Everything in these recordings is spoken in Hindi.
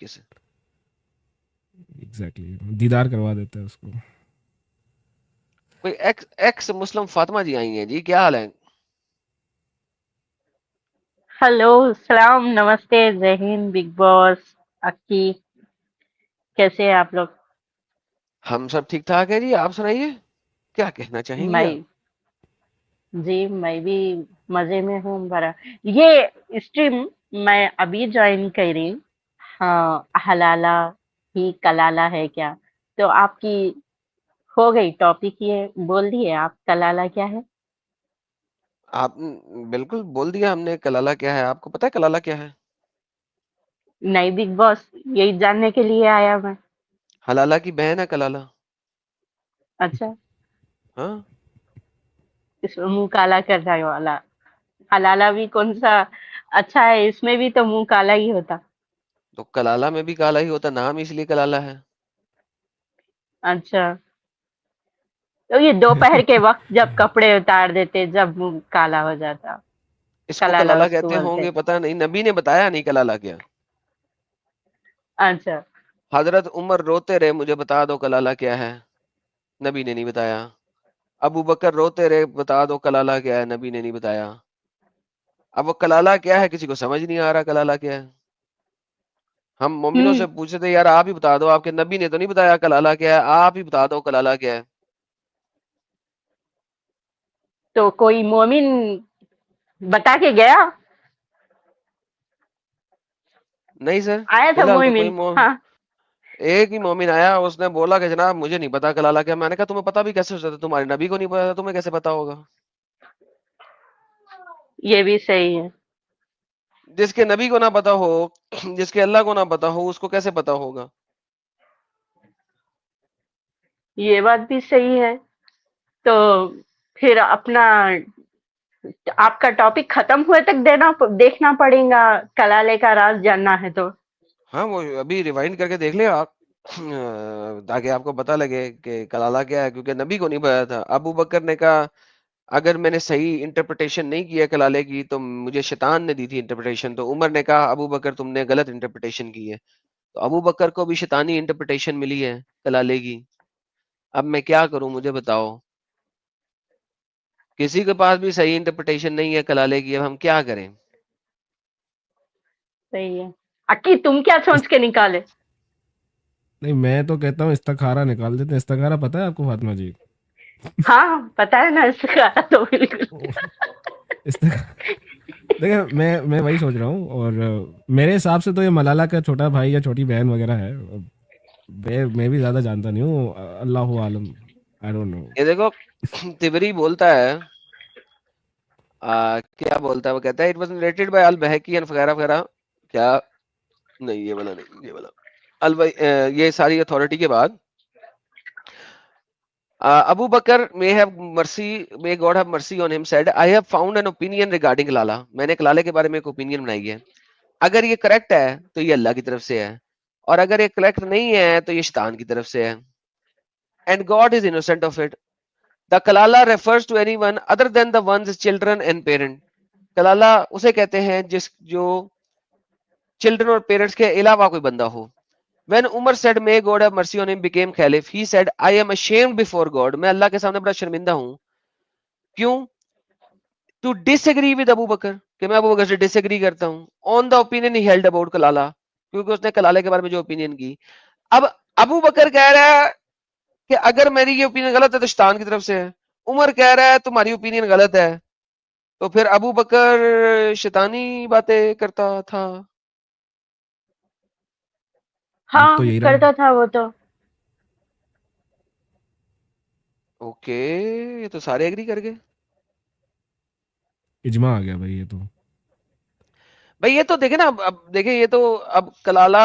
तरीके से। एग्जैक्टली, दीदार करवा देता है उसको। कोई एक्स एक्स मुस्लिम फातिमा जी आई हैं जी, क्या हाल है? हेलो, सलाम, नमस्ते, जय हिंद, बिग बॉस, अक्की, कैसे हैं आप लोग? हम सब ठीक ठाक है जी, आप सुनाइए, क्या कहना चाहेंगी आप? मैं जी, मैं भी मजे में हूँ बड़ा। ये स्ट्रीम मैं अभी ज्वाइन करी। हाँ, हलाला ही कलाला है क्या? तो आपकी हो गई टॉपिक, ये बोल दिए आप, कलाला क्या है? आप बिल्कुल बोल दिया हमने, कलाला क्या है, आपको पता है कलाला क्या है? नई बिग बॉस, यही जानने के लिए आया मैं। हलाला की बहन है कलाला। अच्छा, हाँ, इसमें मुंह काला करने वाला। हलाला भी कौन सा अच्छा है, इसमें भी तो मुंह काला ही होता। तो कलाला में भी काला ही होता, नाम इसलिए कलाला है। अच्छा, तो ये दोपहर के वक्त जब कपड़े उतार देते, जब मुंह काला हो जाता, इसको कलाला कलाला उसको कहते बोलते। होंगे, पता नहीं, नबी ने बताया नहीं कलाला क्या। अच्छा। हजरत उमर रोते रहे, मुझे बता दो कलाला क्या है, नबी ने नहीं बताया। अबू बकर रोते रहे, बता दो कलाला क्या है, नबी ने नहीं बताया। अब वो कलाला क्या है किसी को समझ नहीं आ रहा, कलाला क्या है। हम मोमिनों से हम्म। पूछे थे, यार आप ही बता दो, आपके नबी ने तो नहीं बताया कलाला क्या है, आप ही बता दो कलाला क्या है। तो कोई मोमिन बता के गया? नहीं सर, आया था फिलहाल तो कोई मोमिन, हाँ। एक ही मोमिन आया, उसने बोला कि जनाब मुझे नहीं पता कलाला क्या। मैंने कहा तुम्हें पता भी कैसे हो सकता है, तुम्हारे नबी को नहीं पता, तुम्हें कैसे पता होगा? ये भी सही है। जिसके नबी को ना पता हो, जिसके अल्लाह को ना पता हो, उसको कैसे पता होगा? ये बात भी सही है। तो फिर अपना आपका टॉपिक खत्म हुए तक देखना पड़ेगा, कलाले का राज जानना है तो। हाँ, वो अभी रिवाइंड करके देख ले आप, ताकि आपको पता लगे कि कलाला क्या है, क्योंकि नबी को नहीं पता था। अबू बकर ने कहा अगर मैंने सही इंटरप्रिटेशन नहीं किया कलाले की तो मुझे शैतान ने दी थी इंटरप्रिटेशन। तो उमर ने कहा अबू बकर तुमने गलत इंटरप्रिटेशन की है। तो अबू बकर को भी शैतानी इंटरप्रिटेशन मिली है कलाले की। अब मैं क्या करूं, मुझे बताओ। किसी के पास भी सही इंटरप्रिटेशन नहीं है कलाले की, अब हम क्या करें? सही है। अक्की, तुम क्या इस, सोच के निकाले? नहीं, मैं तो कहता हूँ इस्तिखारा निकाल देते हैं। इस्तिखारा पता है आपको फातिमा जी? हाँ, पता है ना, इसका तो बिल्कुल। ओ, देखिए, मैं वही सोच रहा हूँ। और मेरे हिसाब से तो ये मलाला का छोटा भाई या छोटी बहन वगैरह है। मैं भी ज्यादा जानता नहीं हूँ, अल्लाह आलम, आई डोंट नो। ये देखो, तिबरी बोलता है, क्या बोलता है, वो कहता है इट वाज नरेटेड बाय अल बहकी एंड वगैरह वगैरह। क्या? नहीं, ये वाला नहीं, ये वाला। ये सारी अथॉरिटी के बाद Abu Bakr may God have mercy on him said, I have found an opinion regarding लाला। मैंने एक लाले के बारे में एक ओपिनियन बनाई है। अगर ये करेक्ट है तो ये अल्लाह की तरफ से है, और अगर ये करेक्ट नहीं है तो ये शैतान की तरफ से है। And God is innocent of it. The कलाला refers to anyone other than the ones children and parent. कलाला उसे कहते हैं जिस जो चिल्ड्रन और पेरेंट्स के अलावा कोई बंदा हो। When Umar said, "May God have mercy on him," became Caliph, he said, "I am ashamed before God." मैं अल्लाह के सामने बड़ा शर्मिंदा हूँ। क्यों? To disagree with Abu Bakr, कि मैं अबू बकर से डिसएग्री करता हूँ on the opinion he held about कलाला, क्योंकि उसने कलाले के बारे में जो ओपिनियन की। अब अबू बकर कह रहा है कि अगर मेरी ये ओपिनियन गलत है तो शैतान की तरफ से है। उमर कह रहा है तुम्हारी ओपिनियन गलत है। तो फिर अबू बकर शैतानी बातें करता था। लग तो हाँ, यही रहा है। करता था वो तो। ओके, ये तो सारे एग्री कर गए। इजमा आ गया भाई ये तो। भाई ये तो देखे ना, अब देखे, ये तो अब कलाला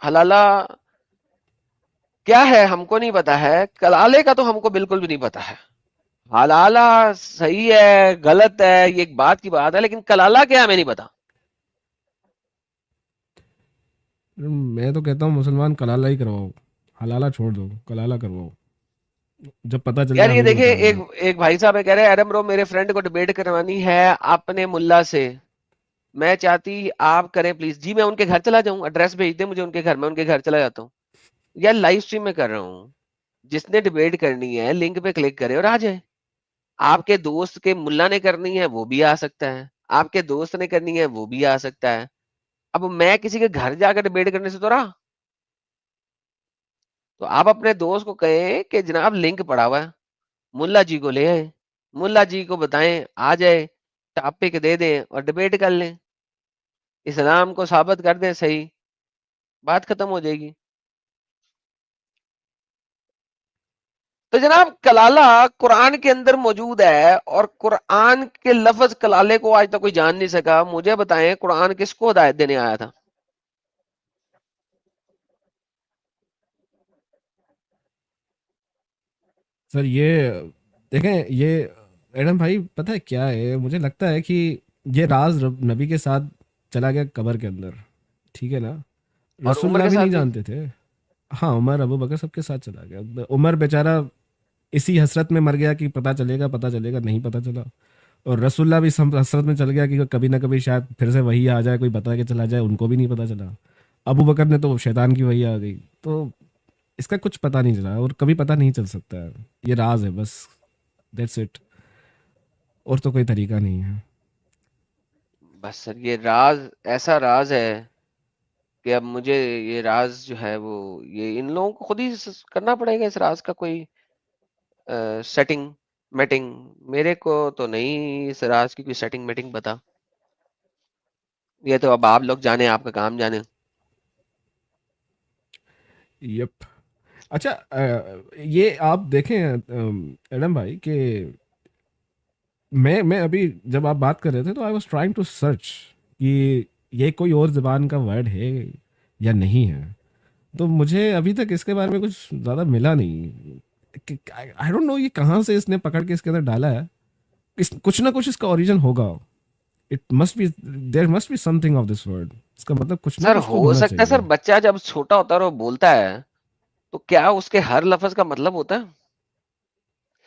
हलाला क्या है हमको नहीं पता है, कलाले का तो हमको बिल्कुल भी नहीं पता है। हलाला सही है गलत है ये एक बात की बात है, लेकिन कलाला क्या है हमें नहीं पता। मैं तो कहता हूँ मुसलमान कलाला ही करवाओ, हलाला छोड़ दो, कलाला करवाओ। जब पता चल यार जाए ये हमें भी देखिए, बता एक देना। एक भाई साहब है कह रहे हैं, अरे ब्रो मेरे फ्रेंड को डिबेट करवानी है अपने मुल्ला से। मैं चाहती आप करें प्लीज जी, मैं उनके घर चला जाऊं, एड्रेस भेज दे मुझे उनके घर, मैं उनके घर चला जाता हूँ। यार लाइव स्ट्रीम में कर रहा हूँ, जिसने डिबेट करनी है लिंक पे क्लिक करे और आ जाए। आपके दोस्त के मुल्ला ने करनी है वो भी आ सकता है, आपके दोस्त ने करनी है वो भी आ सकता है। अब मैं किसी के घर जाकर डिबेट करने से तो रहा। तो आप अपने दोस्त को कहें कि जनाब लिंक पड़ा हुआ है, मुल्ला जी को ले आए, मुल्ला जी को बताएं आ जाए, टॉपिक दे दें और डिबेट कर लें, इस्लाम को साबित कर दें सही, बात खत्म हो जाएगी। तो जनाब कलाला कुरान के अंदर मौजूद है और कुरान के लफ्ज कलाले को आज तक कोई जान नहीं सका। मुझे बताएं कुरान किसको हिदायत देने आया था? सर ये देखें, ये एडम भाई पता है क्या है, मुझे लगता है कि ये राज नबी के साथ चला गया कब्र के अंदर, ठीक है ना। और उम्र रसूलुल्लाह के भी साथ नहीं भी। जानते थे। हाँ, उमर अबू बकर सबके साथ चला गया। उमर बेचारा इसी हसरत में मर गया कि पता चलेगा पता चलेगा, नहीं पता चला। और रसूलुल्लाह भी हसरत में चल गया कि कभी ना कभी शायद फिर से वही आ जाए, कोई बता के चला जाए, उनको भी नहीं पता चला। अबू बकर ने तो शैतान की वही आ गई। तो इसका कुछ पता नहीं चला और कभी पता नहीं चल सकता है। ये राज है बस, दैट्स इट। और तो कोई तरीका नहीं है। बस सर ये राज ऐसा राज है कि अब मुझे ये राज जो है वो ये इन लोगों को खुद ही करना पड़ेगा इस राज का कोई सेटिंग मेटिंग। मेरे को तो नहीं इस राज की कोई सेटिंग मेटिंग पता। ये तो अब आप लोग जाने, आपका काम जाने। यप। अच्छा, ये आप देखें एडम भाई कि मैं अभी जब आप बात कर रहे थे तो I was trying to search कि ये कोई और ज़बान का वर्ड है या नहीं है। तो मुझे अभी तक इसके बारे में कुछ ज़्यादा मिला नहीं। आई डोंट नो ये कहाँ से इसने पकड़ के इसके अंदर डाला है। कुछ ना कुछ इसका ओरिजिन होगा। It must be, there must be something of this word. इसका मतलब कुछ ना सर कुछ तो हो होना सकता है सर चाहिए। बच्चा जब छोटा होता है और वो बोलता है तो क्या उसके हर लफ्ज का मतलब होता है?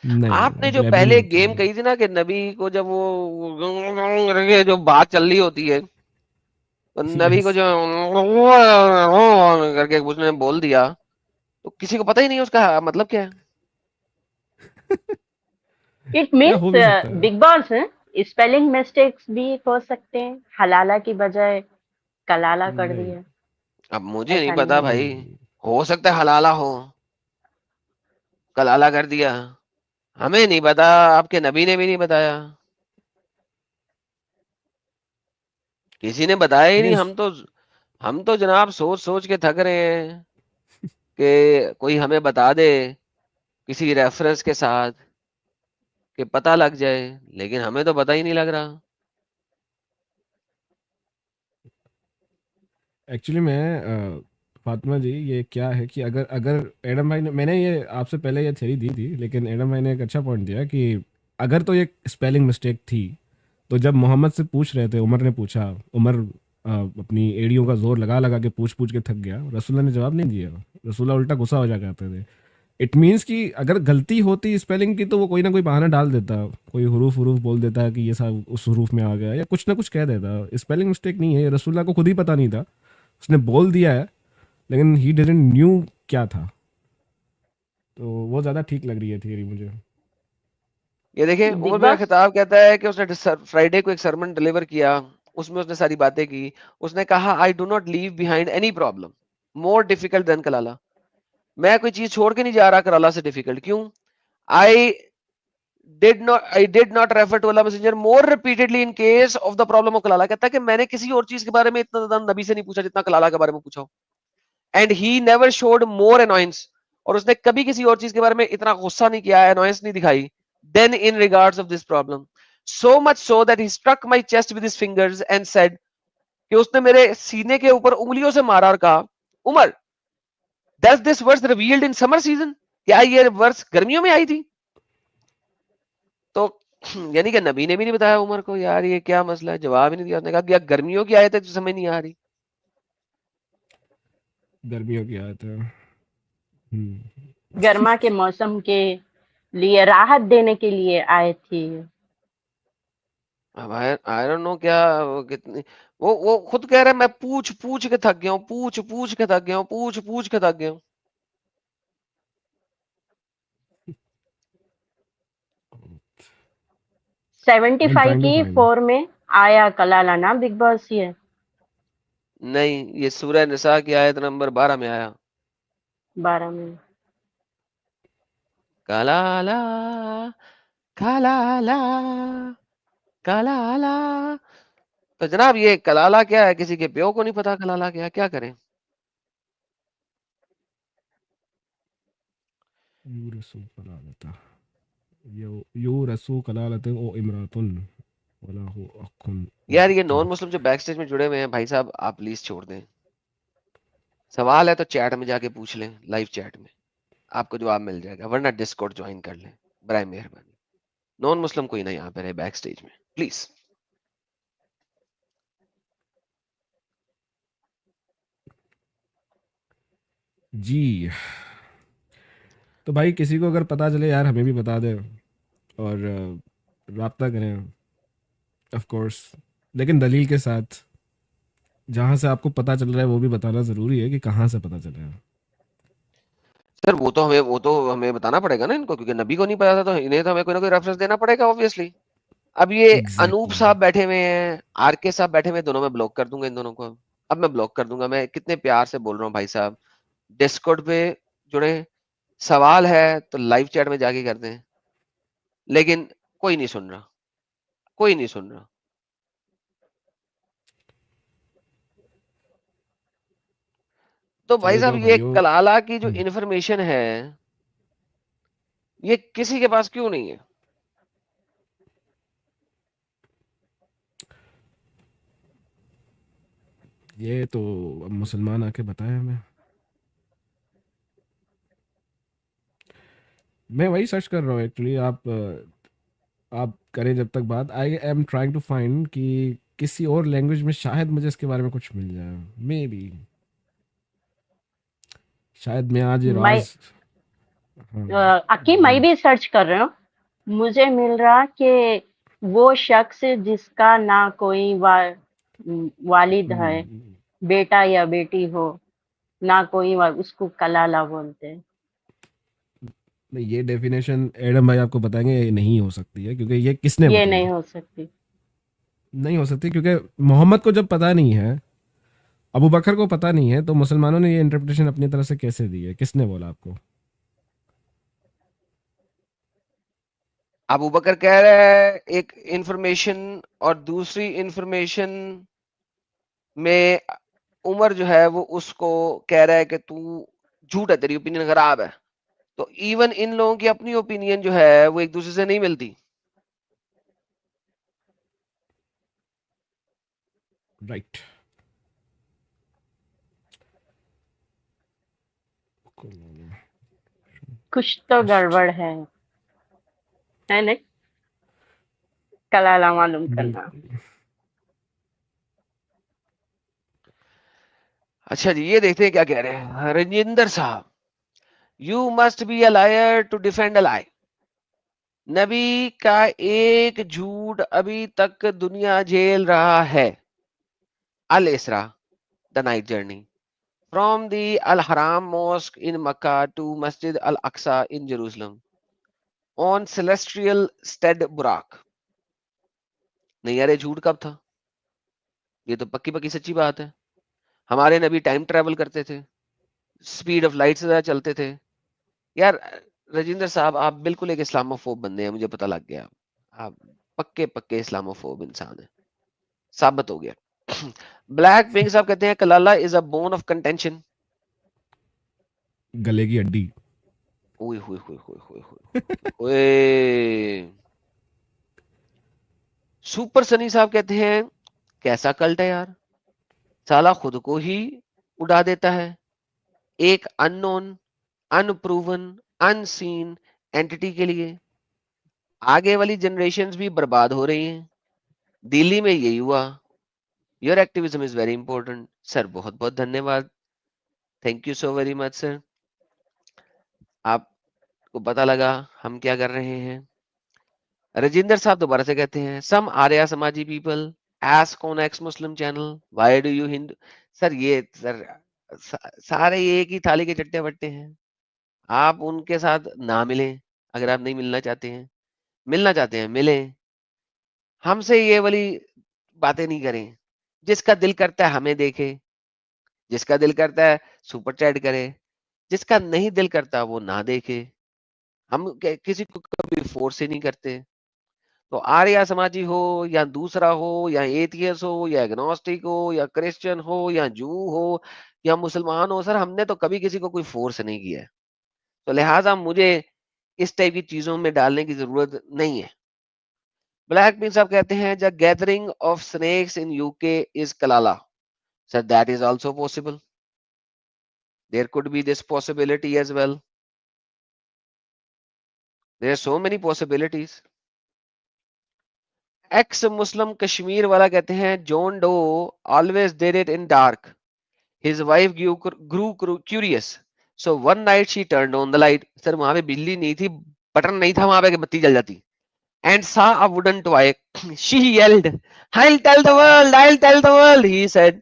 आपने जो नहीं, अभी नहीं पहले होता गेम है। कही थी ना कि नबी को जब वो करके जो बात चल रही होती है तो नबी को यस। जो करके उसने बोल दिया तो किसी को पता ही नहीं उसका मतलब क्या है। इट या हो मीन्स भी सकता है। बिग बॉस स्पेलिंग मिस्टेक्स भी हो सकते हैं, हलाला की बजाय कलाला कर नहीं दिया, अब मुझे नहीं ऐसा पता नहीं है। भाई, नहीं। हो सकता है हलाला हो, कलाला कर दिया, हमें नहीं पता, आपके नबी ने भी नहीं बताया, किसी ने बताया ही नहीं। देखिए, हम तो जनाब सोच सोच के थक रहे हैं कि कोई हमें बता दे किसी रेफरेंस के साथ कि पता लग जाए, लेकिन हमें तो पता ही नहीं लग रहा। एक्चुअली मैं फातिमा जी, ये क्या है कि अगर अगर एडम भाई ने, मैंने ये आपसे पहले ये थ्योरी दी थी, लेकिन एडम भाई ने एक अच्छा पॉइंट दिया कि अगर तो ये स्पेलिंग मिस्टेक थी, तो जब मोहम्मद से पूछ रहे थे, उमर ने पूछा, उमर अपनी एड़ियों का जोर लगा लगा के पूछ पूछ के थक गया, रसूलुल्लाह ने जवाब नहीं दिया। रसूलुल्लाह उल्टा गुस्सा हो जाया करते थे। इट मीन्स कि अगर गलती होती स्पेलिंग की तो वो कोई ना कोई बहाना डाल देता, कोई हरूफ हरूफ बोल देता कि ये सब उस हरूफ में आ गया, या कुछ ना कुछ कह देता। स्पेलिंग मिस्टेक नहीं है, ये रसूलुल्लाह को खुद ही पता नहीं था, उसने बोल दिया है, लेकिन ही डिडंट न्यू क्या था। तो वो ज़्यादा ठीक लग रही है थियरी मुझे। ये देखिए बिग और मेरा बॉस। खिताब कहता है कि उसने फ्राइडे को एक सरमन डिलीवर किया, उसमें उसने सारी बातें की। उसने कहा I do not leave behind any problem more difficult than कलाला। मैं कोई चीज छोड़ के नहीं जा रहा कराला से डिफिकल्ट। क्यों? आई I did not refer to Allah Messenger more repeatedly in case of the problem of कलाला। कहता है कि मैंने किसी और चीज के बारे में इतना ज्यादा नबी से नहीं पूछा जितना कलाला के बारे में पूछा। And he never showed more annoyance, और उसने कभी किसी और चीज के बारे में इतना गुस्सा नहीं किया, अनोयंस नहीं दिखाई, then in regards of this problem. So much so that he struck my chest with his fingers and said, कि उसने मेरे सीने के ऊपर उंगलियों से मारा और कहा, Umar, does this verse revealed in summer season? क्या ये वर्स गर्मियों में आई थी? तो यानी कि नबी ने भी नहीं बताया उमर को यार ये क्या मसला है, जवाब ही नहीं दिया। उसने कहा कि यार गर्मियों की आयत है तो समझ नहीं आ रही। गर्मियों की आयत है। हम्म। गर्मा के मौसम के लिए राहत देने के लिए आए थे। अब आई डोंट नो क्या वो कितनी, वो खुद कह रहा है मैं पूछ पूछ के थक गया हूँ, पूछ पूछ के थक गया हूँ, पूछ पूछ के थक गया हूँ। 75 trying to की find. 4 में आया कलाला ना बिग बॉस ये। नहीं, ये सूरह निसा की आयत नंबर 12 में आया। 12 में। कलाला कलाला कलाला। तो जनाब ये कलाला क्या है, किसी के प्यो को नहीं पता कलाला क्या है, क्या करें? यूरसु कलालता यूरसु कलालता ओ इमरातुन वला हु अखुन यार ये वक्तुन. नॉन मुस्लिम जो बैक स्टेज में जुड़े हुए हैं भाई साहब, आप प्लीज छोड़ दें। सवाल है तो चैट में जाके पूछ लें, लाइव चैट में आपको जवाब मिल जाएगा, वरना डिस्कॉर्ड ज्वाइन कर लें, बराए मेहरबानी। नॉन मुस्लिम कोई ना यहाँ पे रहे बैक स्टेज में, प्लीज। जी, तो भाई किसी को अगर पता चले यार हमें भी बता दे, और राब्ता करें ऑफ कोर्स, लेकिन दलील के साथ। जहाँ से आपको पता चल रहा है वो भी बताना ज़रूरी है कि कहाँ से पता चला है। सर वो तो हमें बताना पड़ेगा ना इनको, क्योंकि नबी को नहीं पता था, तो इन्हें तो हमें कोई ना कोई रेफरेंस देना पड़ेगा ऑब्वियसली। अब ये अनूप एग्जैक्टली साहब बैठे हुए हैं, आर के साहब बैठे हुए हैं, दोनों में ब्लॉक कर दूंगा इन दोनों को। अब मैं ब्लॉक कर दूंगा, मैं कितने प्यार से बोल रहा हूँ भाई साहब, डिस्कॉर्ड पे जुड़े, सवाल है तो लाइव चैट में जाके कर दें, लेकिन कोई नहीं सुन रहा, कोई नहीं सुन रहा। तो भाई चलिए साहब तो ये भाइयों, कलाला की जो हम्म, इंफॉर्मेशन है, ये किसी के पास क्यों नहीं है? ये तो अब मुसलमान आके बताए हमें। मैं वही सर्च कर रहा हूँ एक्चुअली। आप करें जब तक बात। I am trying to find कि किसी और लैंग्वेज में शायद मुझे इसके बारे में कुछ मिल जाए, मे बी। शायद मैं आज ये मैं राज, हाँ अकी मैं बोले। भी सर्च कर रहा हूँ। मुझे मिल रहा कि वो शख्स जिसका ना कोई वालिद है, हम्म, बेटा या बेटी हो, ना कोई उसको कलाला बोलते हैं। नहीं, ये डेफिनेशन एडम भाई आपको बताएंगे, ये नहीं हो सकती है, क्योंकि ये किसने ये बताई? नहीं हो सकती। नहीं हो सकती, क्योंकि मोहम्मद को जब पता नहीं है, अबू बकर को पता नहीं है, तो मुसलमानों ने ये इंटरप्रिटेशन अपनी तरफ से कैसे दी है? किसने बोला आपको? अबू बकर कह रहा है एक इंफॉर्मेशन, और दूसरी इंफॉर्मेशन में उमर जो है वो उसको कह रहा है कि तू झूठ है, तेरी ओपिनियन खराब है। तो इवन इन लोगों की अपनी ओपिनियन जो है वो एक दूसरे से नहीं मिलती। राइट। कुछ तो गड़बड़ है ना? कलाला मालूम करना। बिल्कुल। अच्छा जी, ये देखते हैं क्या कह रहे हैं रजिंदर साहब। You must be a liar to defend a lie. नबी का एक झूठ अभी तक दुनिया झेल रहा है। Al Isra, the night journey from the Al Haram mosque in Mecca to Masjid Al Aqsa in Jerusalem on celestial steed Buraq. नहीं यार, ये झूठ कब था? ये तो पक्की पक्की सच्ची बात है। हमारे नबी टाइम ट्रेवल करते थे, स्पीड ऑफ लाइट से ज्यादा चलते थे। यार राजेंद्र साहब, आप बिल्कुल एक इस्लामोफोब बंदे हैं, मुझे पता लग गया। आप पक्के पक्के इस्लामोफोब इंसान है, साबित हो गया। ब्लैक पिंक साहब कहते हैं कलाला is a bone of contention. गले की हड्डी। ओए होए होए होए होए होए ओए। सुपर सनी साहब कहते हैं कैसा कल्ट है यार, साला खुद को ही उड़ा देता है एक अननोन, अनप्रूवन, अनसीन एंटिटी के लिए। आगे वाली जनरेशन्स भी बर्बाद हो रही हैं। दिल्ली में यही हुआ। Your activism is very important sir, बहुत बहुत धन्यवाद, thank you so very much sir. आपको पता लगा हम क्या कर रहे हैं। राजेंद्र साहब दोबारा से कहते हैं, सम आर्या समाजी people ask on ex Muslim channel why do you Hindu। Sir ये सर सारे एक ही थाली के चट्टे बट्टे हैं। आप उनके साथ ना मिलें, अगर आप नहीं मिलना चाहते हैं मिलें। हमसे ये वाली बातें नहीं करें। जिसका दिल करता है हमें देखे, जिसका दिल करता है सुपर चैट करे, जिसका नहीं दिल करता वो ना देखे। हम किसी को कभी फोर्स ही नहीं करते। तो आर्य समाजी हो या दूसरा हो या एथियस हो या एग्नोस्टिक हो या क्रिश्चियन हो या जू हो या मुसलमान हो, सर हमने तो कभी किसी को कोई फोर्स नहीं किया है। तो लिहाजा मुझे इस टाइप की चीजों में डालने की जरूरत नहीं है। ब्लैक पिन साहब कहते हैं the gathering of snakes in UK is कलाला। Sir that is also possible, there could be this possibility as well, there are so many possibilities. Ex Muslim Kashmir वाला कहते हैं John Doe always did it in dark, his wife grew curious, so one night she turned on the light। Sir वहां पे बिजली नहीं थी, बटन नहीं था वहां पे कि बत्ती जल जाती, and saw a wooden toy। she yelled, I'll tell the world, I'll tell the world। he said,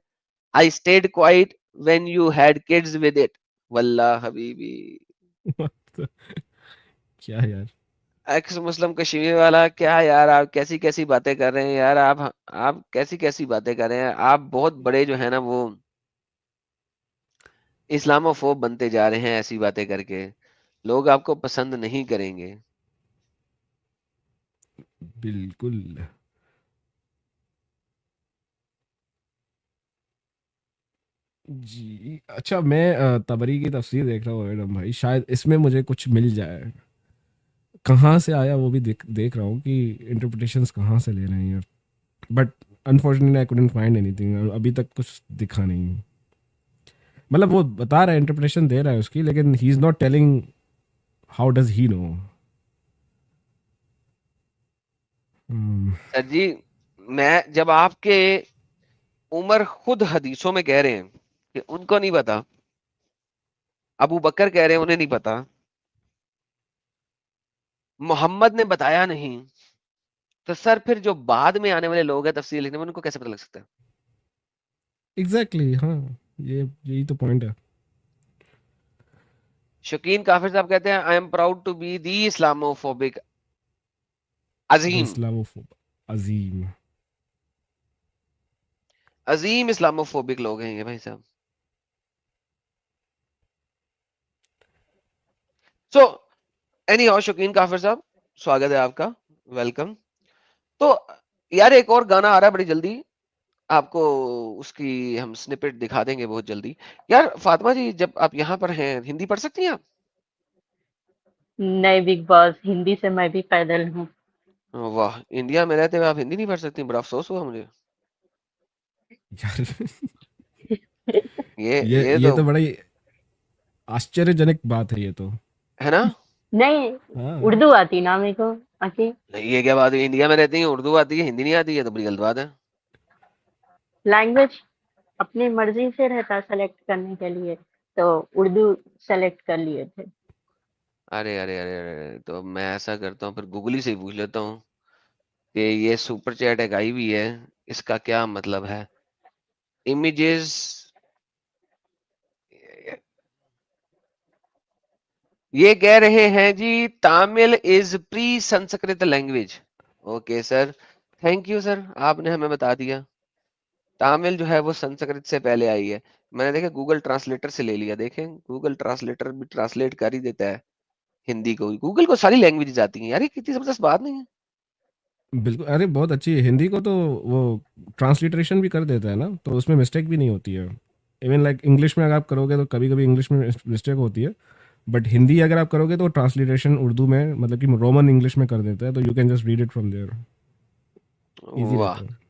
I stayed quiet when you had kids with it। वल्लाह हबीबी। क्या यार। एक्स मुस्लिम कश्मीर वाला, क्या यार आप कैसी कैसी बातें कर रहे हैं यार, आप कैसी कैसी बातें कर रहे हैं। आप बहुत बड़े जो है ना वो इस्लामोफोब बनते जा रहे हैं, ऐसी बातें करके लोग आपको पसंद नहीं करेंगे। बिल्कुल। जी अच्छा, मैं तबरी की तफसीर देख रहा हूँ एडम भाई, शायद इसमें मुझे कुछ मिल जाए। कहाँ से आया वो भी देख देख रहा हूँ कि इंटरप्रिटेशंस कहाँ से ले रहे हैं यार, but unfortunately I couldn't find anything, अभी तक कुछ दिखा नहीं। मतलब वो बता रहा है, इंटरप्रिटेशन दे रहा है उसकी, लेकिन he is not telling how does he know. Sir जी, मैं जब आपके उमर खुद हदीसों में कह रहे हैं कि उनको नहीं पता, अबू बकर कह रहे हैं उन्हें नहीं पता, मोहम्मद ने बताया नहीं, तो सर फिर जो बाद में आने वाले लोग हैं तफसीर लिखने में, उनको कैसे पता लग सकता है। एग्जैक्टली हाँ, ये यही तो पॉइंट है। शकीन काफिर साहब कहते हैं I am proud to be the Islamophobic the अजीम, इस्लामोफोब अजीम। अजीम इस्लामोफोबिक लोग हैं ये भाई साहब। सो एनी हाउ शकीन काफिर साहब, स्वागत है आपका, वेलकम। तो यार एक और गाना आ रहा है बड़ी जल्दी, आपको उसकी हम स्निपेट दिखा देंगे बहुत जल्दी। यार फातिमा जी, जब आप यहाँ पर हैं, हिंदी पढ़ सकती हैं आप? नहीं बिग बॉस, हिंदी से मैं भी पैदल हूँ। वाह, इंडिया में रहते हुए आप हिंदी नहीं पढ़ सकती, बड़ा अफसोस हुआ मुझे। यार ये ये ये ये तो तो बड़ा ही आश्चर्यजनक बात है ये तो। है ना। नहीं, हाँ उर्दू आती ना मेरे को। ओके, नहीं ये क्या बात है, इंडिया में रहती हैं उर्दू आती है हिंदी नहीं आती है, तो बड़ी गलत बात है। लैंग्वेज अपनी मर्जी से रहता सेलेक्ट करने के लिए, तो उर्दू सेलेक्ट कर लिए थे। अरे अरे अरे अरे, तो मैं ऐसा करता हूँ फिर गूगली से ही पूछ लेता हूँ कि ये सुपर चैट एक आई हुई है, इसका क्या मतलब है। इमेजेस, ये कह रहे हैं जी Tamil is pre Sanskrit language. Okay sir, thank you sir, आपने हमें बता दिया। तमिल जो है वो संस्कृत से पहले आई है। मैंने देखा गूगल ट्रांसलेटर से ले लिया, देखें गूगल ट्रांसलेटर भी ट्रांसलेट कर ही देता है हिंदी को। गूगल को सारी लैंग्वेज आती हैं यार, ये कितनी जबरदस्त बात नहीं है। बिल्कुल, अरे बहुत अच्छी है हिंदी को तो, वो ट्रांसलिटरेशन भी कर देता है ना, तो उसमें मिस्टेक भी नहीं होती है। इवन लाइक इंग्लिश में अगर आप करोगे तो कभी कभी इंग्लिश में मिस्टेक होती है, बट हिंदी अगर आप करोगे तो ट्रांसलिटरेशन उर्दू में, मतलब कि रोमन इंग्लिश में कर देता है, तो you can just read it from there, easy वाह। रहता है।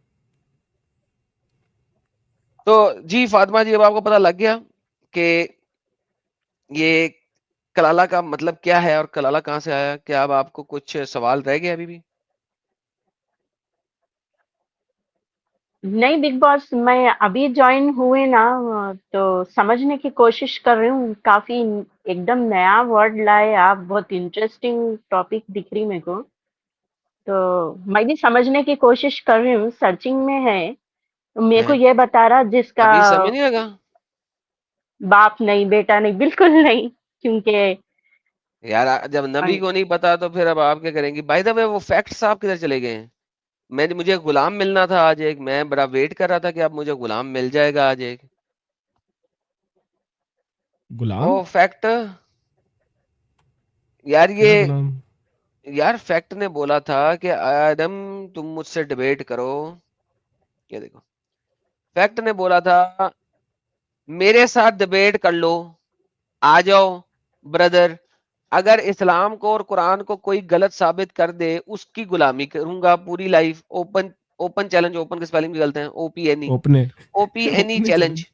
तो जी फातिमा जी, अब आपको पता लग गया कि ये कलाला का मतलब क्या है और कलाला कहाँ से आया। क्या अब आपको कुछ सवाल रह गए अभी भी? नहीं बिग बॉस, मैं अभी जॉइन हुए ना, तो समझने की कोशिश कर रही हूँ। काफी एकदम नया वर्ड लाए आप, बहुत इंटरेस्टिंग टॉपिक दिख रही मेरे को। तो मैं भी समझने की कोशिश कर रही हूँ, सर्चिंग में है। तो मेरे को हैं? ये बता रहा जिसका अभी समय नहीं लगा? बाप नहीं, बेटा नहीं, बिल्कुल नहीं, क्योंकि यार जब नबी अन को नहीं पता तो फिर अब आप क्या करेंगी? बाय द वे वो फैक्ट्स आप किधर चले गए हैं? मुझे गुलाम मिलना था आज एक, मैं बड़ा वेट कर रहा था कि अब मुझे गुलाम मिल जाएगा आज एक। वो गुलाम? फैक्ट, यार ये, क्या गुलाम? यार फैक्ट ने बोला था कि आदम तुम मुझसे डिबेट करो। ये देखो, फैक्ट ने बोला था मेरे साथ डिबेट कर लो, आ जाओ ब्रदर। अगर इस्लाम को और कुरान को कोई गलत साबित कर दे उसकी गुलामी करूंगा पूरी life. Open, open challenge, open के स्पेलिंग भी गलत है, ओपीएनई, ओपने ओपीएनई ओपने चैलेंज। चैलेंज।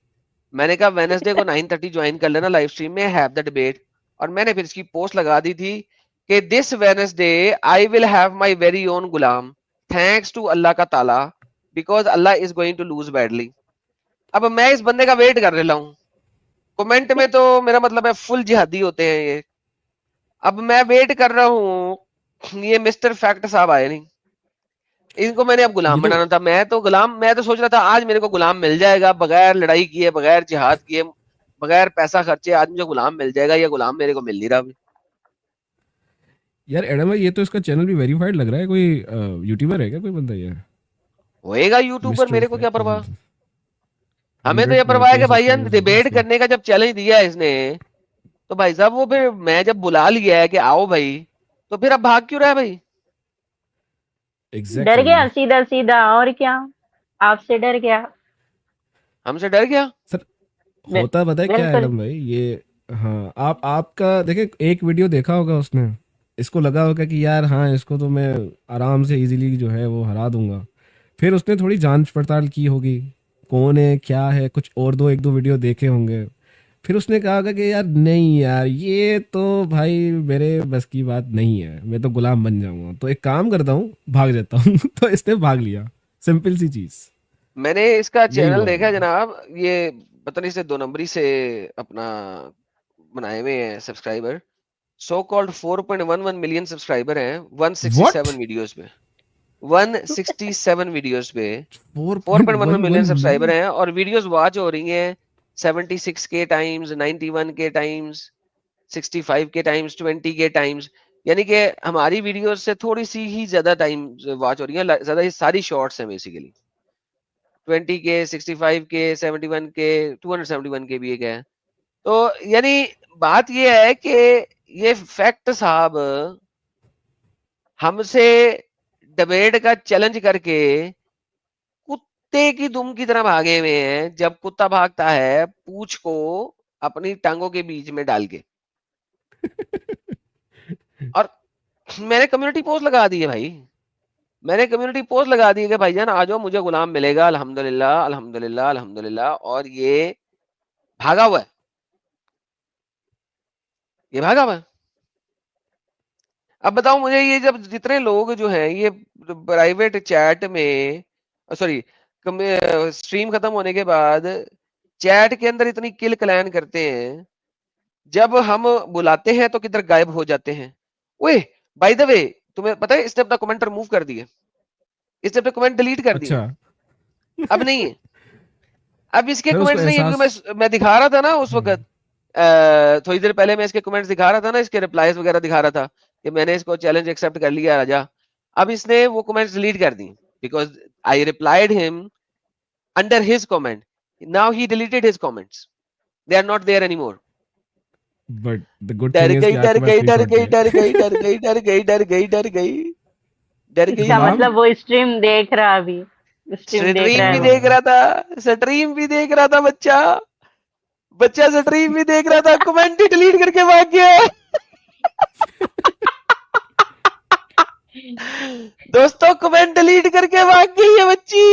मैंने कहा वेनसडे को 9:30 ज्वाइन कर लेना लाइव स्ट्रीम में, हैव द डिबेट। और मैंने फिर इसकी पोस्ट लगा दी थी कि this Wednesday I will have my very own गुलाम, थैंक्स टू अल्लाह का ताला, because Allah is going to lose badly. अब मैं इस बंदे का वेट कर रहा हूँ। कमेंट में तो मेरा मतलब है फुल जिहादी होते हैं ये। अब मैं वेट कर रहा हूँ, ये मिस्टर फैक्ट साहब आए नहीं। इनको मैंने अब ये गुलाम तो बनाना था। मैं तो सोच रहा था आज मेरे को गुलाम मिल जाएगा, बगैर लड़ाई किए, बगैर जिहाद किए, बगैर पैसा खर्चे आज मुझे गुलाम मिल जाएगा। ये गुलाम मेरे को मिल नहीं रहा अभी। यार एडम भाई, ये तो इसका चैनल भी वेरीफाइड लग रहा है। कोई यूट्यूबर है क्या कोई बंदा ये? होएगा यूट्यूबर, मिस्टर मेरे को क्या फैक्ट परवाह। हमें तो 100 ये परवाह है कि के भाईजान सब्सक्राइबर्स हैं क्या डिबेट इसके? करने का जब चैलेंज दिया है इसने, तो भाई साहब वो फिर मैं जब बुला लिया है कि आओ भाई, तो फिर अब भाग क्यों रहा है भाई? डर एग्जैक्टली गया सीधा-सीधा, और क्या? आपसे डर गया। हमसे डर गया? सर। बि होता पता है क्या है बिल्कुल। एडम भाई ये? हाँ, आप आपका देखिए, एक वीडियो देखा होगा उसने, इसको लगा होगा कि यार हाँ, इसको तो मैं आराम से इजीली जो है वो हरा दूंगा। फिर उसने थोड़ी जांच पड़ताल की होगी, कौन है क्या है, कुछ और दो एक दो वीडियो देखे होंगे। फिर उसने कहा होगा कि यार नहीं यार, ये तो भाई मेरे बस की बात नहीं है, मैं तो गुलाम बन जाऊंगा, तो एक काम करता हूँ, भाग जाता हूँ। तो इसने भाग लिया। सिंपल सी चीज। मैंने इसका यही चैनल हुआ देखा होगा। जनाब, ये पता नहीं से 2 नंबरी से अपना बनाए हुए हैं subscriber. So called 4.11 million subscriber हैं, व्हाट? 167 वीडियोस पे, 167 वीडियोस पे 4.11 मिलियन 4.11 सब्सक्राइबर मिलियन? हैं, और वीडियोस वॉच हो रही हैं 76 के टाइम्स, 91 के टाइम्स, 65 के टाइम्स, 20 के टाइम्स। यानी कि हमारी वीडियोस से थोड़ी सी ही ज्यादा टाइम वॉच हो रही है, ज्यादा ही सारी शॉर्ट्स हैं बेसिकली। 20 के, 65 के, 71 के, 271 के भी एक है। तो यानी बात ये है कि ये फैक्ट साहब हमसे डिबेट का चैलेंज करके कुत्ते की दुम की तरह भागे हुए हैं, जब कुत्ता भागता है पूंछ को अपनी टांगों के बीच में डाल के। और मैंने कम्युनिटी पोस्ट लगा दी है भाई, मैंने कम्युनिटी पोस्ट लगा दी है कि भाईजान आ जाओ, मुझे गुलाम मिलेगा, अल्हम्दुलिल्लाह अल्हम्दुलिल्लाह अल्हम्दुलिल्लाह। और ये भागा हुआ है, ये भागा हुआ है। अब बताओ मुझे, ये जब जितने लोग जो हैं ये प्राइवेट चैट में, सॉरी, स्ट्रीम खत्म होने के बाद चैट के अंदर इतनी किल क्लैन करते हैं, जब हम बुलाते हैं तो किधर गायब हो जाते हैं। ओए, बाय द वे, तुम्हें पता है इसने अपना कमेंट रिमूव कर दिए, इसने अपने कमेंट डिलीट कर दिए, अच्छा। अब नहीं है। अब इसके सर उसको कमेंट्स नहीं है, एहसास। क्योंकि मैं दिखा रहा था ना उस वक्त, हाँ। थोड़ी देर पहले मैं इसके कमेंट्स दिखा रहा था ना, इसके रिप्लाईज वगैरह दिखा रहा था कि मैंने इसको चैलेंज एक्सेप्ट कर लिया राजा। अब इसने वो कमेंट्स डिलीट कर दी, because I replied him under his comment, now he deleted his comments, they are not there anymore. But the good डर थिंग इज कि गई डर आपके पास गई डर स्क्रीनशॉट भी गई डर है। गई डर गई डर गई डर गई डर गई डर गई। इसका गुलाम। मतलब वो स्ट्रीम देख रहा अभी, स्ट्रीम देख रहा स्ट्रीम है भी वो। देख हाँ। रहा था, स्ट्रीम भी देख रहा था बच्चा, बच्चा स्ट्रीम भी देख रहा था, कमेंट ही डिलीट करके भाग गया। दोस्तों कमेंट डिलीट करके भाग गई है बच्ची।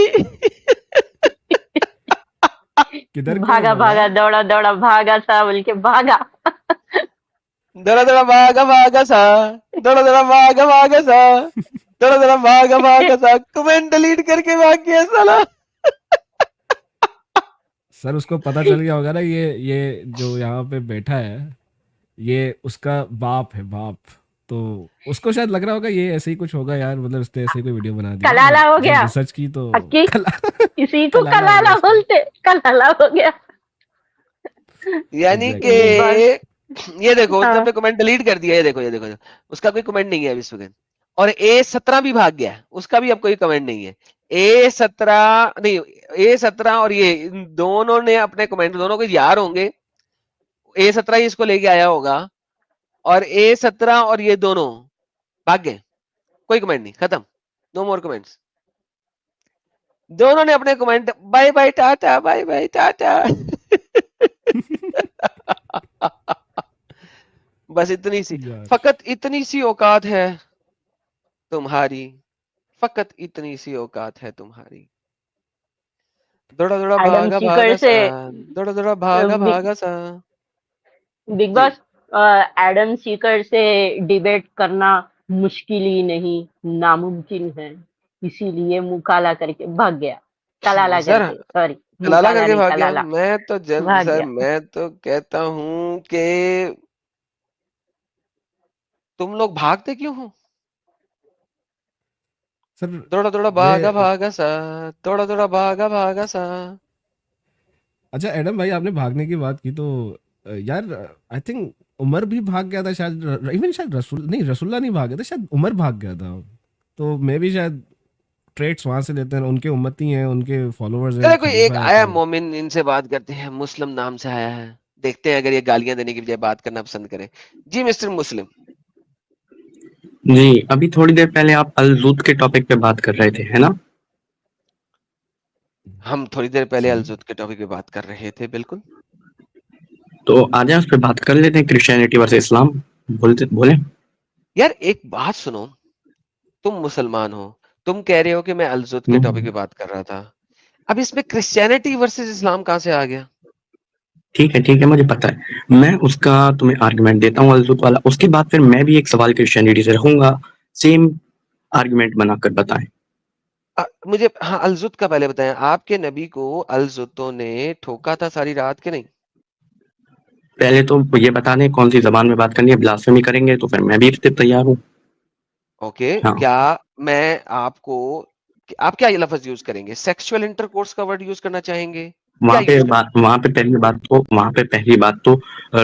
किधर को भागा, भागा? भागा, दौड़ा, दौड़ा, भागा सा बोल के भागा। दड़ा दड़ा भागा भागा सा, दड़ा दड़ा भागा भागा सा, दड़ा दड़ा भागा भागा सा, कमेंट डिलीट करके भाग गया साला। सर उसको पता चल गया होगा ना, ये जो यहाँ पे बैठा है, ये उसका बाप है, बाप। तो उसको शायद लग रहा होगा ये ऐसे ही कुछ होगा यार, मतलब उसने ऐसे ही कोई वीडियो बना दिया, कलाला बट हो जब गया। रिसर्च की तो अक्की कला इसी को कलाला हो गया कलाला उसका। बोलते, कलाला हो गया। यानी कि एग्जैक्टली। Big boss. ये देखो उसने हाँ। अपने कमेंट डिलीट कर दिया, ये देखो उसका कोई कमेंट नहीं है अभी सुगन। और A17 भी भाग गया, उसका भी अब कोई कमेंट नहीं है। A17 नहीं, A17 और ये इन दोनों ने अपने कमेंट, दोनों के यार होंगे। A17 ही इसको लेके आया होगा, और A17 और ये दोनों भाग गए, कोई कमेंट नहीं, खत्म, नो मोर कमेंट्स। दोनों ने अपने कमेंट बाय बाय टाटा, बाय बाय टाटा। बस इतनी सी, यार फकत इतनी सी औकात है तुम्हारी, फकत इतनी सी औकात है तुम्हारी। दौड़ा दौड़ा एडम भागा सीकर भागा से सा, दौड़ा दौड़ा भागा बिग भागा सा। बिग जी, बॉस, एडम सीकर से डिबेट करना मुश्किल ही नहीं, नामुमकिन है। इसीलिए मुंह काला करके भाग गया, कलाला सर करके, सॉरी, मुंह कलाला काला करके नहीं, भाग गया। कलाला मैं तो भाग सर गया। मैं तो कहता हूं कि तुम लोग भागते क्यों हो? सर दौड़ा दौड़ा भागा मैं, भागा सा, दौड़ा दौड़ा भागा भागा सा। अच्छा एडम भाई आपने भागने की बात की तो यार आई थिंक उमर भी भाग गया था शायद, इवन शायद रसूल नहीं, रसूलुल्लाह नहीं भाग गया था, शायद उमर भाग गया था। तो मैं भी शायद ट्रेड्स वहां से लेते हैं, उनके उम्मती हैं, उनके फॉलोअर्स हैं, चलो कोई एक खलीफा है आया तो। मोमिन, इनसे बात करते हैं, मुस्लिम नाम से आया है, देखते हैं अगर ये गालियां देने की बजाय बात करना पसंद करें। जी मिस्टर मुस्लिम। जी, अभी थोड़ी देर पहले आप अल-जूद के टॉपिक पे बात कर रहे थे, है ना? हम थोड़ी देर पहले जी अलजुद के टॉपिक पे बात कर रहे थे, बिल्कुल। तो आ जाएँ उस पे बात कर लेते हैं, क्रिश्चियनिटी वर्सेस इस्लाम, बोलें? यार एक बात सुनो, तुम मुसलमान हो, तुम कह रहे हो कि मैं अलजुद के टॉपिक हुँ, पे बात कर रहा था, अब इसमें क्रिश्चियनिटी वर्सेस इस्लाम कहाँ से आ गया? ठीक है, मुझे पता है। मैं उसका तुम्हें आर्गुमेंट देता हूँ अल-जूद वाला, उसके बाद फिर मैं भी एक सवाल क्रिश्चियनिटी से रखूँगा, सेम आर्गुमेंट बनाकर बताएँ। मुझे हाँ अलजुद का पहले बताएं, आपके नबी को अलजुदों ने ठोका था सारी रात के नहीं? पहले तो ये बता दें कौन-सी ज़बान में बात करनी है, ब्लास्फेमी करेंगे तो फिर मैं भी फिर तैयार हूँ। ओके, हाँ, क्या मैं आपको, आप क्या ये लफ्ज यूज करेंगे, सेक्सुअल इंटरकोर्स का वर्ड यूज करना चाहेंगे, क्या यूज करना? वहाँ पे पहली बात तो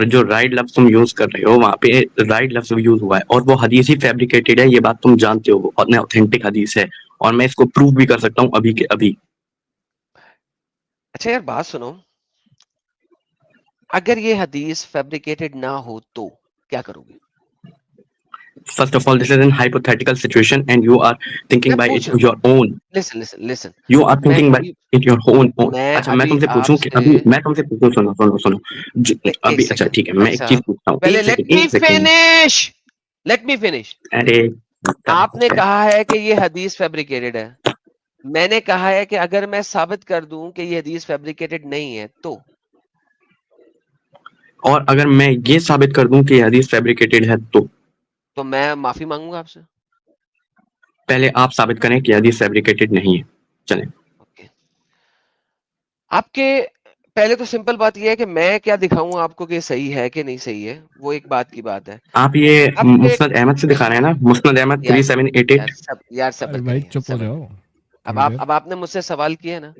जो राइट लफ्ज़ तुम यूज़ कर रहे हो, वहाँ पे राइट लफ्ज़ यूज़ हुआ है और वो हदीस ही फैब्रिकेटेड है, ये बात तुम जानते हो, और ना ऑथेंटिक हदीस है और मैं इसको प्रूव भी कर सकता हूँ अभी के अभी। अच्छा यार बात सुनो, अगर ये हदीस फैब्रिकेटेड ना हो तो क्या करोगे? First of all, this is an hypothetical situation and you are thinking मैं by it पूछ रहा हूँ, your own. Listen listen listen, You are मैं thinking by अभी it your own. मैं अच्छा मैं अभी तुमसे पूछूं कि आपसे, अभी मैं तुमसे पूछूं, सुनो एक अभी अच्छा सेकंड ठीक है, मैं भाई एक चीज साहब, पूछता हूँ, पहले let me finish, let me finish. अरे आपने कहा है कि ये हदीस फैब्रिकेटेड है, मैंने कहा है कि अगर मैं साबित कर दूं कि ये हदीस फैब्रिकेटेड नहीं है और अगर मैं ये साबित कर दूं कि ये हदीस फैब्रिकेटेड है तो मैं माफी मांगूंगा आपसे। पहले आप साबित करें कि हदीस फैब्रिकेटेड नहीं है, चलें। ओके, आपके पहले तो सिंपल बात यह है कि मैं क्या दिखाऊं आपको कि सही है कि नहीं सही है, वो एक बात की बात है। आप ये आपके मुस्नद अहमद से दिखा रहे हैं ना, मुस्नद अहमद यार 3788। यार अरे सब्र भाई करें यार, चुप हो सब्र जाओ करें। थोड़ी देर। अब आपने मुझसे सवाल किया ना,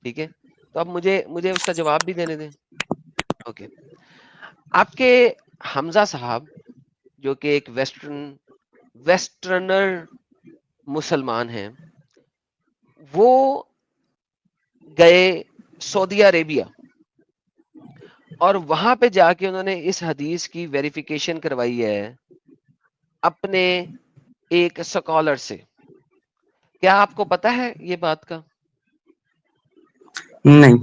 ठीक है, तो अब मुझे मुझे उसका जवाब भी देने दें। ओके, आपके हमजा साहब जो कि एक वेस्टर्नर मुसलमान हैं, वो गए सऊदी अरेबिया और वहां पे जाके उन्होंने इस हदीस की वेरिफिकेशन करवाई है अपने एक स्कॉलर से। क्या आपको पता है ये बात का? नहीं,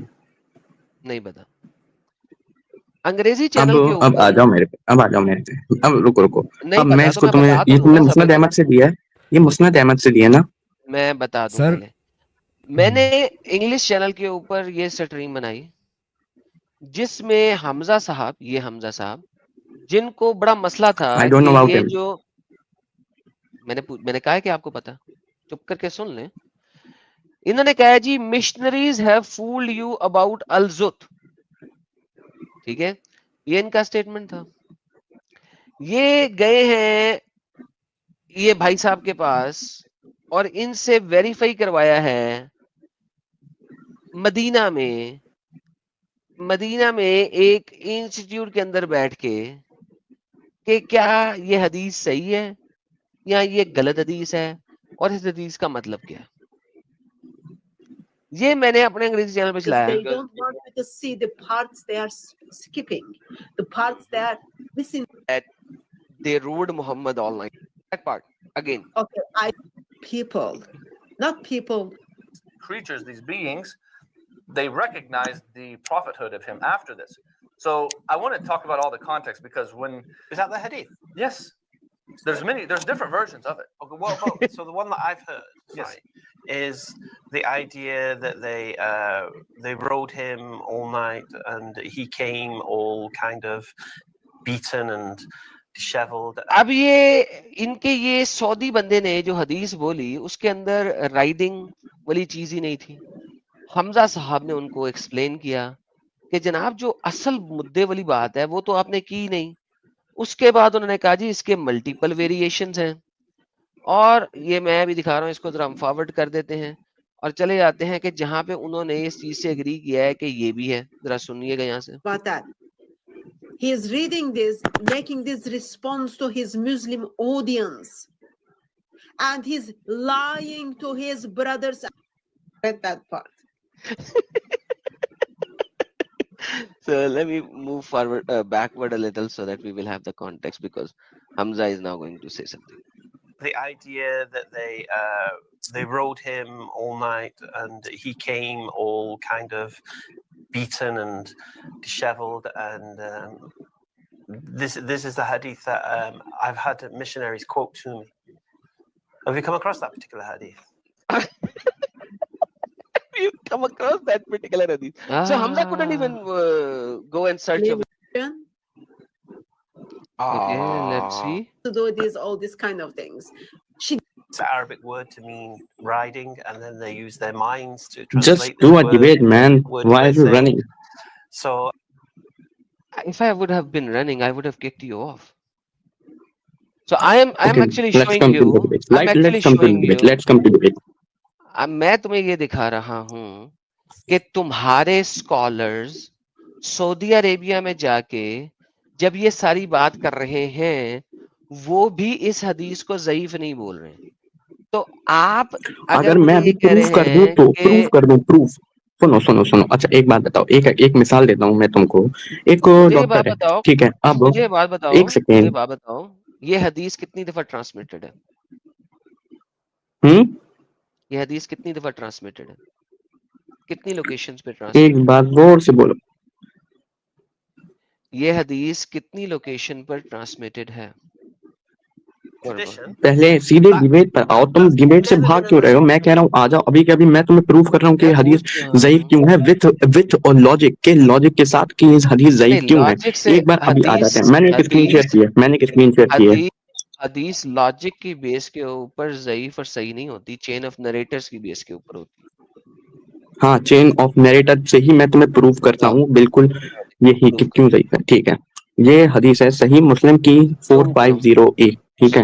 नहीं पता। अंग्रेजी अब चैनल के अब आ ऊपर, जाओ मेरे पे, अब आ जाओ मेरे पे, अब रुको। नहीं अब मैं पता तो इसको मैं तुम्हें, बता तो ये तुमने दूंगा, सबर मुस्नद अहमद करें, से दिया है, ये मुस्नद अहमद से दिया है ना? मैं बता दूं सर पहले। मैंने इंग्लिश चैनल के ऊपर ये स्ट्रीम बनाई जिसमें हमजा साहब, ये हमजा साहब जिनको बड़ा मसला था आई डोंट कि नो अबाउट ये हिम। जो मैंने कहा है कि आपको पता, चुप करके सुन लें। इन्होंने कहा जी missionaries have fooled you about अलजुत, ठीक है, ये इनका स्टेटमेंट था। ये गए हैं ये भाई साहब के पास और इनसे वेरीफाई करवाया है मदीना में एक इंस्टीट्यूट के अंदर बैठ के कि क्या ये हदीस सही है या ये गलत हदीस है और इस हदीस का मतलब क्या है। ये मैंने अपने अंग्रेजी चैनल पे चलाया They don't want you to see the parts they are skipping, the parts they are missing. they ruled Muhammad all night. That part again. Okay, people, not people. Creatures, these beings, they recognized the prophethood of him after this. So I want to talk about all the context, because when Is that the hadith? yes, there's different versions of it. Okay, well, so the one that I've heard, Yes. right, is the idea that they rode him all night and he came all kind of beaten and disheveled. अब ये इनके ये सऊदी बंदे ने जो हदीस बोली उसके अंदर राइडिंग वाली चीज ही नहीं थी। हमजा साहब ने उनको एक्सप्लेन किया कि जनाब जो असल मुद्दे वाली बात है वो तो आपने की नहीं। उसके बाद उन्होंने कहा जी इसके मल्टीपल वेरिएशंस हैं और ये मैं भी दिखा रहा हूँ, इसको जरा हम फॉरवर्ड कर देते हैं और चले जाते हैं कि जहां पे उन्होंने इस चीज से एग्री किया है कि ये भी है। जरा सुनिएगा यहाँ से। About that. He is reading this, making this response to his Muslim audience. And he's lying to his brothers. Read that part. So let me move forward, backward a little so that we will have the context, because Hamza is now going to say something. The idea that they rode him all night and he came all kind of beaten and disheveled, and this is the hadith that I've had missionaries quote to me. Have you come across that particular hadith? You come across that particular hadith. So Hamza couldn't even go and search. Okay, let's see. To do all these kind of things. It's an Arabic word to mean riding, and then they use their minds to translate. Just do a debate, man. Why are you running? So if I would have been running, I would have kicked you off. So I am actually let's showing come to you. the debate. I'm actually Let's come to showing the debate. you. Let's come to debate. मैं तुम्हें ये दिखा रहा हूँ कि तुम्हारे स्कॉलर्स सऊदी अरेबिया में जाके जब ये सारी बात कर रहे हैं वो भी इस हदीस को ज़ईफ नहीं बोल रहे हैं। तो आप अगर मैं अभी प्रूफ कर दूं तो प्रूफ सुनो अच्छा एक बात बताओ, एक मिसाल देता हूँ मैं तुमको। एक डॉक्टर है, ठीक है, अब मुझे बात बताओ, एक सेकेंड, मुझे बात बताओ, ये हदीस कितनी दफा ट्रांसमिटेड है? ये हदीस कितनी दफा ट्रांसमिटेड है? कितनी लोकेशंस पे ट्रांसमिटेड? एक बात जोर से बोलो। ये हदीस कितनी लोकेशन पर ट्रांसमिटेड है? पहले सीधे डिबेट पर आओ। तुम डिबेट से भाग क्यों रहे हो? मैं कह रहा हूँ आ जाओ अभी के अभी। मैं तुम्हें प्रूफ कर रहा हूँ कि हदीस ज़ईफ क्यों है, विथ और लॉजिक के साथ कि इस हदीस ज़ईफ क्यों है। एक बार अभी आ जाते हैं। मैंने एक स्क्रीन शेयर की है। हदीस लॉजिक की बेस के ऊपर ज़ईफ और सही नहीं होती, चेन ऑफ नरेटर्स की बेस के ऊपर होती। हाँ, चेन ऑफ नरेटर से ही मैं तुम्हें प्रूफ करता हूँ बिल्कुल यही कि क्यों ज़ईफ है। ठीक है, ये हदीस है सही मुस्लिम की 4508।